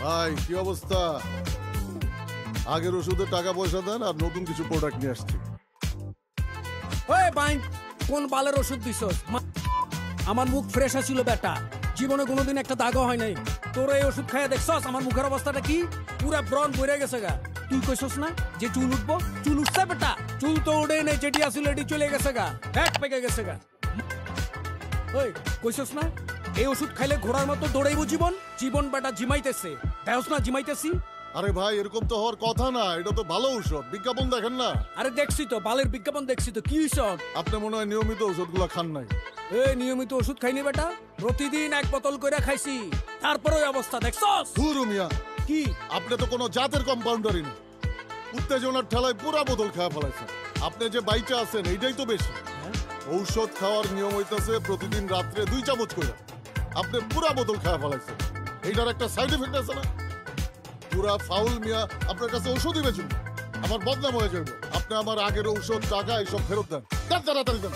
ভাই কি অবস্থা? আগের ওষুধে টাকা পয়সা দেন আর নতুন কিছু প্রোডাক্ট নিয়ে আসছি। ওই বাইন কোন বালের ওষুধ দিছস? আমার মুখ ফ্রেশ আছিল বেটা, জীবনে কোনোদিন একটা দাগও হয় নাই। তোর এই ওষুধ খাইয়া দেখছস আমার মুখের অবস্থাটা কি? পুরা ব্রণ বইরে গেছে গা। তুই কইছস না যে চুল উঠবো? চুল উঠছে বেটা? চুল তো উঠে নেই, যেটি আসিল এটি চলে গেছে গা, এক পেকে গেছে গা। ওই কইছস না এই ওষুধ খাইলে ঘোড়ার মতো দৌড়াইবো জীবন? জীবন বেটা জিমাইতেছে, দেখছ না জিমাইতেছি। আরে ভাই এরকম তো হওয়ার কথা না, এটা তো ভালো ঔষধ, বিজ্ঞাপন দেখেন না? আরে দেখছি তো, বালের বিজ্ঞাপন দেখছি তো, কি হইছে? আপনি মনে হয় নিয়মিত ওষুধগুলো খান নাই। এই নিয়মিত ওষুধ খাইনি বেটা, প্রতিদিন এক বোতল করে খাইছি, তারপরে ওই অবস্থা দেখছস। ধুরু মিয়া, কি আপনি তো কোনো জাতের কম্পাউন্ডারই না, উত্তেজনার ঠেলায় পুরা বোতল খাওয়া ফেলাইছেন। আপনি যে বাইচা আছেন এইটাই তো বেশি। ঔষধ খাওয়ার নিয়ম হইতেছে প্রতিদিন রাত্রে 2 চামচ করে, আপনি পুরা বোতল খাওয়া ফেলাইছেন। এইটার একটা সাইড এফেক্ট আছে না? পুরা ফাউল মিয়া, আপনার কাছে ঔষধই বেচুন, আমার বদনাম হয়ে যাবে। আপনি আমার আগের ঔষধ, টাকা এইসব ফেরত দেন, তাড়াতাড়ি দেন।